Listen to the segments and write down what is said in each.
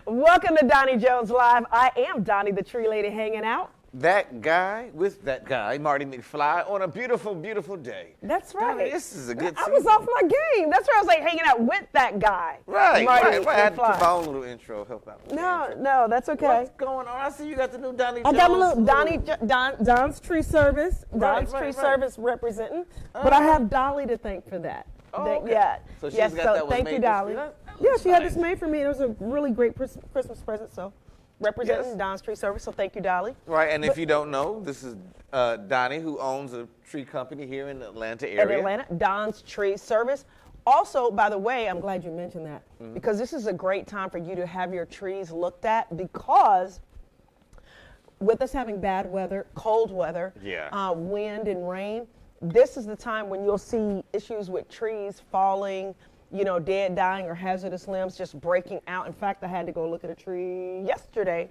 Welcome to Donnie Jones Live. I am Donnie, the tree lady, hanging out. That guy with that guy, Marty McFly, on a beautiful, beautiful day. That's right. Donnie, this is a good I was off my game. That's why I was like hanging out with that guy. Right, Marty right. I had to McFly. put my own little intro, help out. No, that's okay. What's going on? I see you got the new Donnie I Jones. got my little Don's Tree Service. Don's Tree Service representing. But I have Dolly to thank for that. Oh, okay. Yeah. So she's got that one thank made you, this Dolly. year? Yeah, she had nice. this made for me. It was a really great Christmas present. So representing Yes. Don's Tree Service. So thank you, Dolly. Right, and if you don't know, this is Donnie, who owns a tree company here in the Atlanta In area. Atlanta, Don's Tree Service. Also, by the way, I'm glad you mentioned that because this is a great time for you to have your trees looked at because with us having bad weather, cold weather, wind and rain, this is the time when you'll see issues with trees falling, dead, dying, or hazardous limbs just breaking out. In fact, I had to go look at a tree yesterday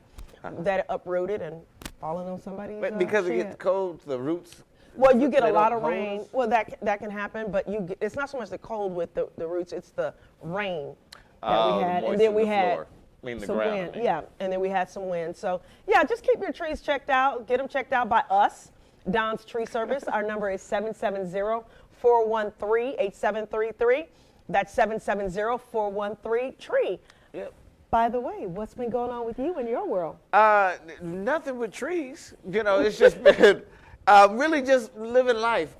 that uprooted and fallen on somebody's But because it shed. gets cold, the roots. Well, you get a they lot don't of hold rain. us? Well, that can happen, but it's not so much the cold with the roots; it's the rain that we had, and then we had the some ground. wind. Yeah, and then we had some wind. So yeah, just keep your trees checked out. Get them checked out by us, Don's Tree Service. Our number is 770-413-8733. That's 770-413-TREE. Yep. By the way, what's been going on with you in your world? Nothing with trees. It's just been really just living life.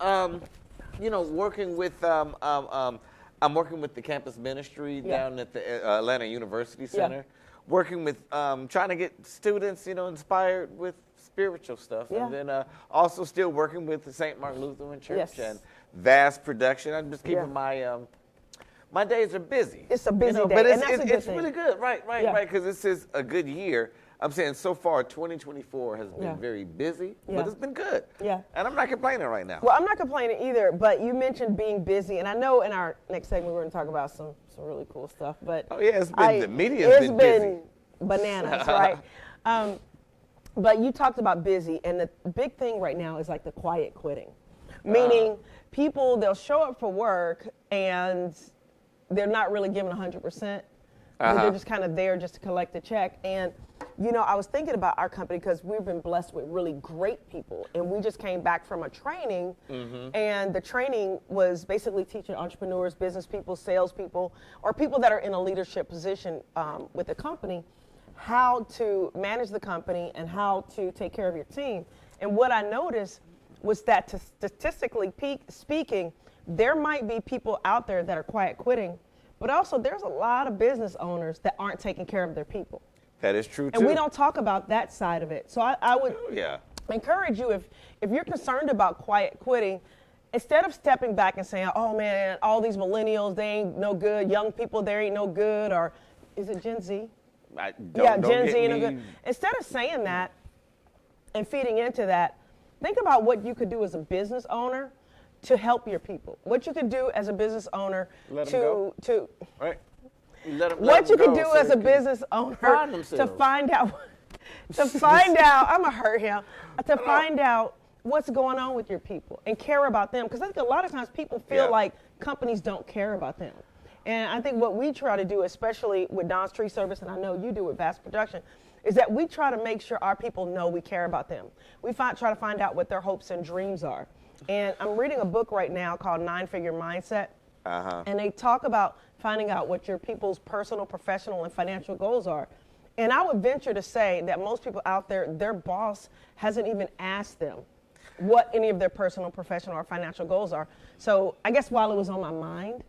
Working with I'm working with the campus ministry down at the Atlanta University Center. Working with trying to get students, inspired with spiritual stuff, and then also still working with the St. Martin Lutheran Church and vast production. I'm just keeping my days are busy. It's a busy day, but and that's a good it's thing. really good, right, because this is a good year. I'm saying so far 2024 has been very busy, but it's been good. Yeah. And I'm not complaining right now. Well, I'm not complaining either, but you mentioned being busy, and I know in our next segment we're going to talk about some really cool stuff. But the media's been busy. Bananas, right? But you talked about busy, and the big thing right now is like the quiet quitting, meaning people, they'll show up for work and they're not really giving 100%. They're just kind of there just to collect a check. And I was thinking about our company because we've been blessed with really great people. And we just came back from a training, and the training was basically teaching entrepreneurs, business people, salespeople, or people that are in a leadership position with the company how to manage the company and how to take care of your team. And what I noticed was that statistically speaking, there might be people out there that are quiet quitting, but also there's a lot of business owners that aren't taking care of their people. That is true, too. And we don't talk about that side of it. So I would encourage you, if you're concerned about quiet quitting, instead of stepping back and saying, oh, man, all these millennials, they ain't no good. Young people, they ain't no good. Or is it Gen Z? Gen Z ain't no good. Instead of saying that and feeding into that, think about what you could do as a business owner to help your people. What you could do as a business owner what you could do as a business owner to find out, I'm gonna hurt him, to find out what's going on with your people and care about them. Because I think a lot of times people feel like companies don't care about them. And I think what we try to do, especially with Don's Tree Service, and I know you do with Vast Production, is that we try to make sure our people know we care about them. We try to find out what their hopes and dreams are. And I'm reading a book right now called 9-Figure Mindset. And they talk about finding out what your people's personal, professional, and financial goals are. And I would venture to say that most people out there, their boss hasn't even asked them what any of their personal, professional, or financial goals are. So I guess while it was on my mind,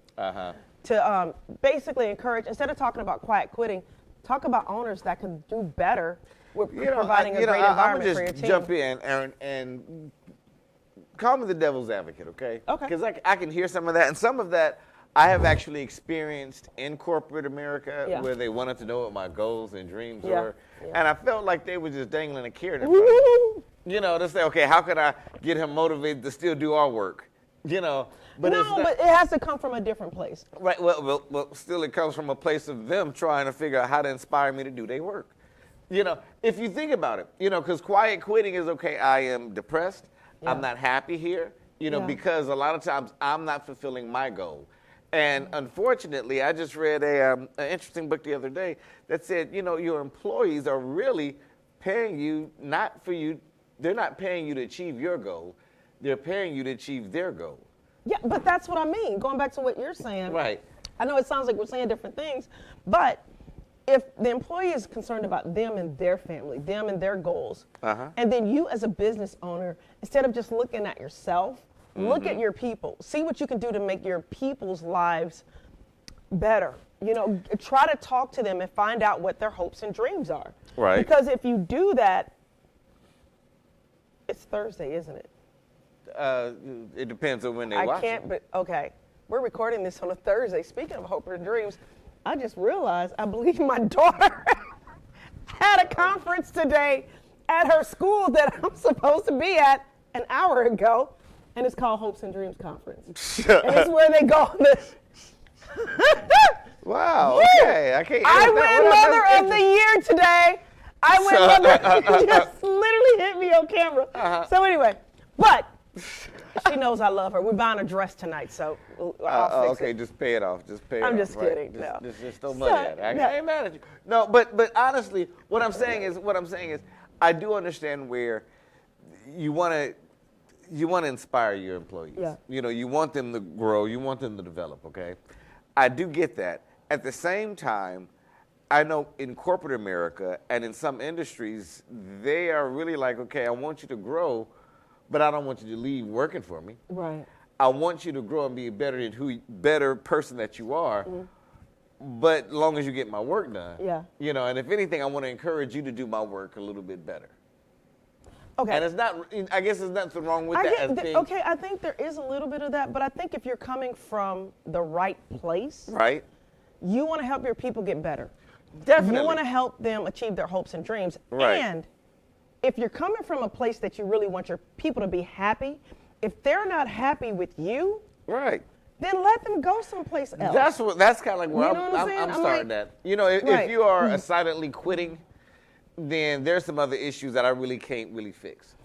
to basically encourage, instead of talking about quiet quitting, talk about owners that can do better with providing a great environment for your team. Jump in, Aaron, and call me the devil's advocate, okay? Okay. Because I can hear some of that, and some of that I have actually experienced in corporate America where they wanted to know what my goals and dreams were, and I felt like they were just dangling a carrot in front of me. To say, okay, how can I get him motivated to still do our work? But but it has to come from a different place. Right. Well, still it comes from a place of them trying to figure out how to inspire me to do their work. If you think about it, because quiet quitting is okay. I am depressed. I'm not happy here. Because a lot of times I'm not fulfilling my goal. And unfortunately, I just read an interesting book the other day that said, your employees are really paying you not for you. They're not paying you to achieve your goal. They're paying you to achieve their goal. Yeah, but that's what I mean. Going back to what you're saying. Right. I know it sounds like we're saying different things, but if the employee is concerned about them and their family, them and their goals, and then you as a business owner, instead of just looking at yourself, look at your people. See what you can do to make your people's lives better. Try to talk to them and find out what their hopes and dreams are. Right. Because if you do that, it's Thursday, isn't it? It depends on when they watch it. But okay. We're recording this on a Thursday. Speaking of hope and dreams, I just realized I believe my daughter had a conference today at her school that I'm supposed to be at an hour ago. And it's called Hopes and Dreams Conference. And it's where they go on this. Wow, okay. I win Mother of the Year today. I win Mother. It just literally hit me on camera. So anyway, but she knows I love her. We're buying a dress tonight, so I'll fix it. Just pay it off. Just pay it off. I'm just kidding. Right? No. Just throw money at it. I ain't mad at you. No, but honestly, what I'm saying is, I do understand where you want to inspire your employees. Yeah. You want them to grow. You want them to develop. Okay, I do get that. At the same time, I know in corporate America and in some industries, they are really like, okay, I want you to grow, but I don't want you to leave working for me. Right. I want you to grow and be better person that you are, but as long as you get my work done. Yeah. And if anything, I want to encourage you to do my work a little bit better. Okay. And it's not, I guess there's nothing wrong with that. Okay, I think there is a little bit of that, but I think if you're coming from the right place, right, you want to help your people get better. Definitely. You want to help them achieve their hopes and dreams. Right. And if you're coming from a place that you really want your people to be happy, if they're not happy with you, right, then let them go someplace else. That's kind of like where I'm starting like, at. If you are silently quitting, then there's some other issues that I really can't really fix.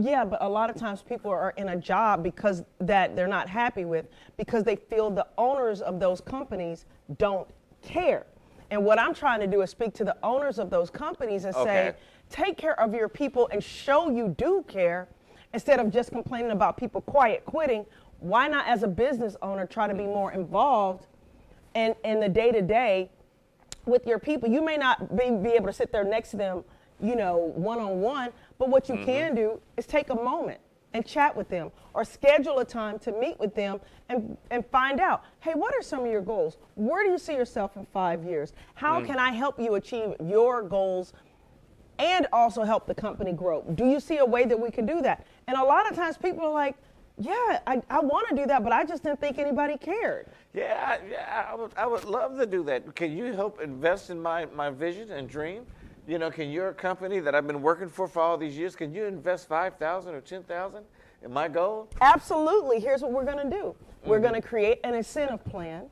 Yeah, but a lot of times people are in a job because that they're not happy with because they feel the owners of those companies don't care. And what I'm trying to do is speak to the owners of those companies and say, take care of your people and show you do care instead of just complaining about people quiet quitting. Why not, as a business owner, try to be more involved in the day-to-day with your people? You may not be able to sit there next to them, one-on-one, but what you can do is take a moment and chat with them or schedule a time to meet with them and find out, hey, what are some of your goals? Where do you see yourself in 5 years? How can I help you achieve your goals and also help the company grow? Do you see a way that we can do that? And a lot of times people are like, yeah, I want to do that, but I just didn't think anybody cared. Yeah, I would love to do that. Can you help invest in my vision and dream? Can your company that I've been working for all these years, can you invest $5,000 or $10,000 in my goal? Absolutely. Here's what we're going to do. We're going to create an incentive plan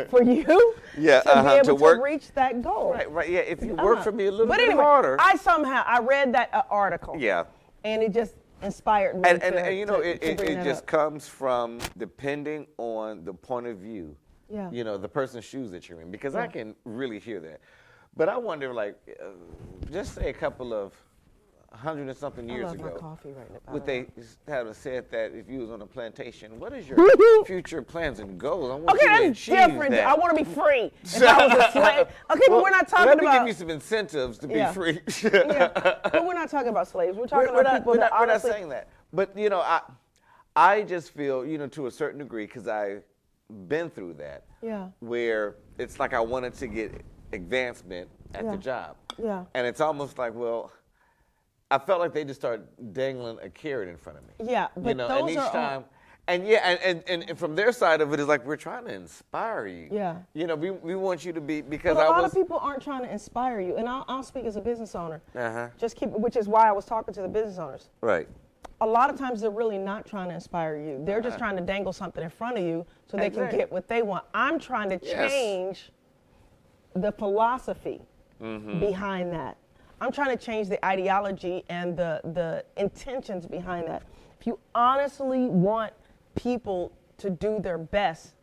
for you to be able to reach that goal. Right. Yeah, if you work for me a little bit harder. I read that article. Yeah. And it just inspired me. And it just comes from depending on the point of view. Yeah. The person's shoes that you're in, because I can really hear that. But I wonder, just say a couple of 100 and something years ago, my coffee right now, would they have said that if you was on a plantation, what is your future plans and goals? I want you to that's achieve different. that. I want to be free. If I was a slave. Okay, but we're not talking about. Let me give you some incentives to be free. But we're not talking about slaves. We're talking about people that honestly. We're not saying that. But I just feel, to a certain degree, because I've been through that. Yeah. Where it's like I wanted to get advancement at the job. Yeah. And it's almost like, I felt like they just started dangling a carrot in front of me. Yeah, but those and each time, and from their side of it is like, we're trying to inspire you. Yeah. We want you to be, because but a lot of people aren't trying to inspire you, and I'll speak as a business owner. Which is why I was talking to the business owners. Right. A lot of times they're really not trying to inspire you. They're just trying to dangle something in front of you so they can get what they want. I'm trying to change the philosophy behind that. I'm trying to change the ideology and the intentions behind that. If you honestly want people to do their best,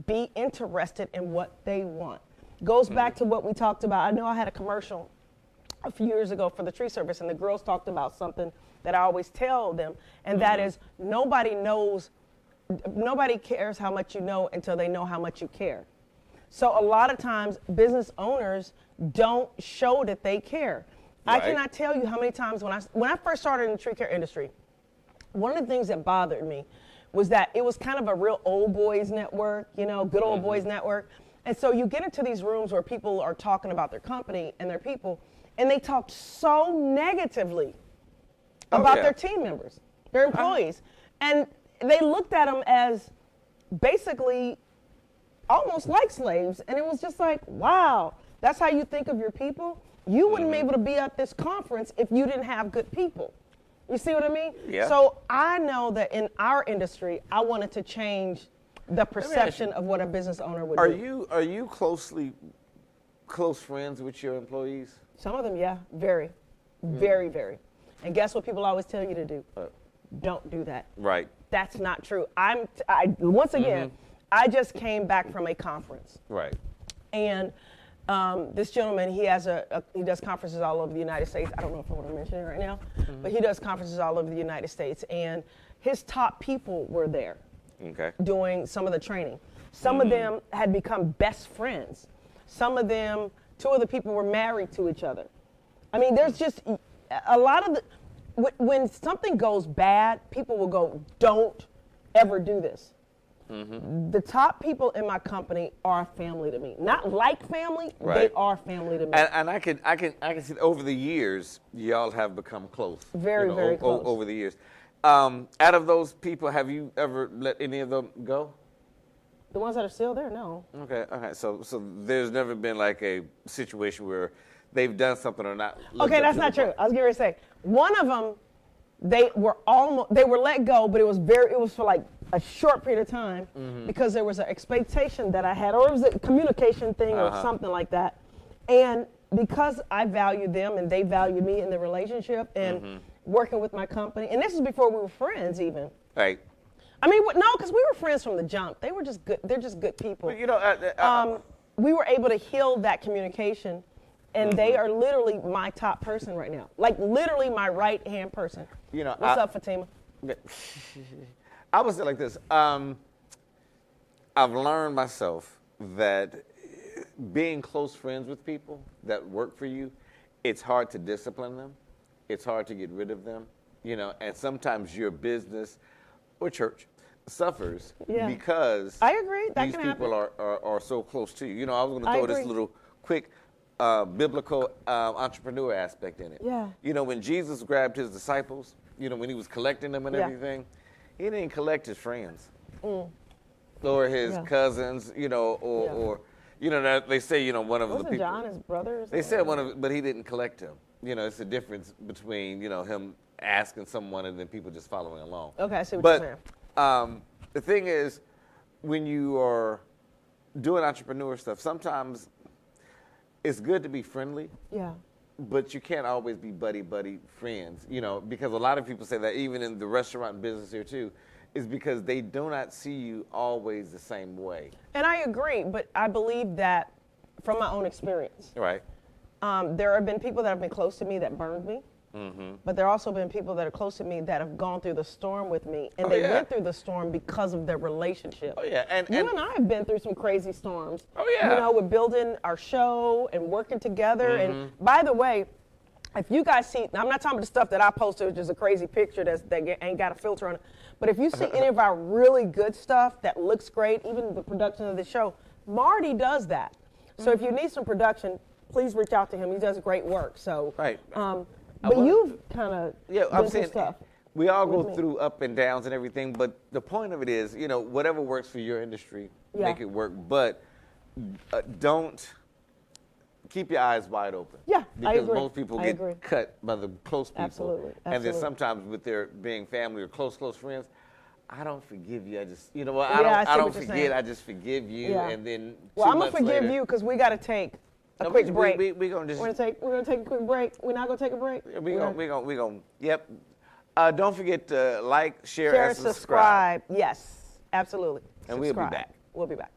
be interested in what they want. Goes back to what we talked about. I know I had a commercial a few years ago for the tree service, and the girls talked about something that I always tell them, and that is nobody cares how much you know until they know how much you care. So a lot of times business owners don't show that they care. Right. I cannot tell you how many times when I first started in the tree care industry, one of the things that bothered me was that it was kind of a real old boys network, good old boys network. And so you get into these rooms where people are talking about their company and their people, and they talked so negatively about their team members, their employees. And they looked at them as basically almost like slaves. And it was just like, wow, that's how you think of your people? You wouldn't be able to be at this conference if you didn't have good people. You see what I mean? Yeah. So I know that in our industry, I wanted to change the perception of what a business owner would do. Are you close friends with your employees? Some of them, yeah, very, very, very. And guess what people always tell you to do? Don't do that. Right. That's not true. Once again, I just came back from a conference. Right. And this gentleman, he does conferences all over the United States. I don't know if I want to mention it right now, but he does conferences all over the United States. And his top people were there doing some of the training. Some of them had become best friends. Some of them, two of the people were married to each other. I mean, there's just a lot of when something goes bad, people will go, don't ever do this. The top people in my company are family to me. Not like family, they are family to me. And I can see over the years, y'all have become close. Very, very close. Over the years. Out of those people, have you ever let any of them go? The ones that are still there, no. Okay. So there's never been like a situation where they've done something or not. Okay, that's not true. I was going to say one of them, they were let go, but it was for like a short period of time because there was an expectation that I had, or it was a communication thing or something like that. And because I valued them and they valued me in the relationship and working with my company, and this is before we were friends even. Right. I mean, no, because we were friends from the jump. They were just good. They're just good people. But, we were able to heal that communication, and they are literally my top person right now. Like literally my right-hand person. What's up, Fatima? I would say like this. I've learned myself that being close friends with people that work for you, it's hard to discipline them. It's hard to get rid of them. And sometimes your business or church suffers because I agree. These people are so close to you. I was going to throw this little quick biblical entrepreneur aspect in it. Yeah. When Jesus grabbed his disciples, when he was collecting them and everything, he didn't collect his friends or his cousins, or they say, one of the people. John his brothers? They said but he didn't collect him. It's the difference between, him asking someone and then people just following along. Okay, I see what you're saying. The thing is, when you are doing entrepreneur stuff, sometimes it's good to be friendly. Yeah. But you can't always be buddy friends, because a lot of people say that even in the restaurant business here too, is because they do not see you always the same way. And I agree, but I believe that from my own experience. Right. There have been people that have been close to me that burned me. But there have also been people that are close to me that have gone through the storm with me, and they went through the storm because of their relationship. Oh yeah, and I have been through some crazy storms. Oh yeah, we're building our show and working together. And by the way, if you guys see, I'm not talking about the stuff that I posted, which is a crazy picture that ain't got a filter on it. But if you see any of our really good stuff that looks great, even the production of the show, Marty does that. So if you need some production, please reach out to him. He does great work. So right. But you've kind of I'm saying stuff. We all go through up and downs and everything, but the point of it is, whatever works for your industry, make it work. But don't keep your eyes wide open. Yeah, because I agree. Most people get cut by the close people. Absolutely. And then sometimes with their being family or close friends, I don't forgive you. I just, I don't forget. I just forgive you, and then. Well, I'm gonna forgive you because we got to take a quick break. We're gonna take a quick break. We're not gonna take a break. We're gonna. Yep. Don't forget to like, share, and subscribe. Yes, absolutely. And we'll be back. We'll be back.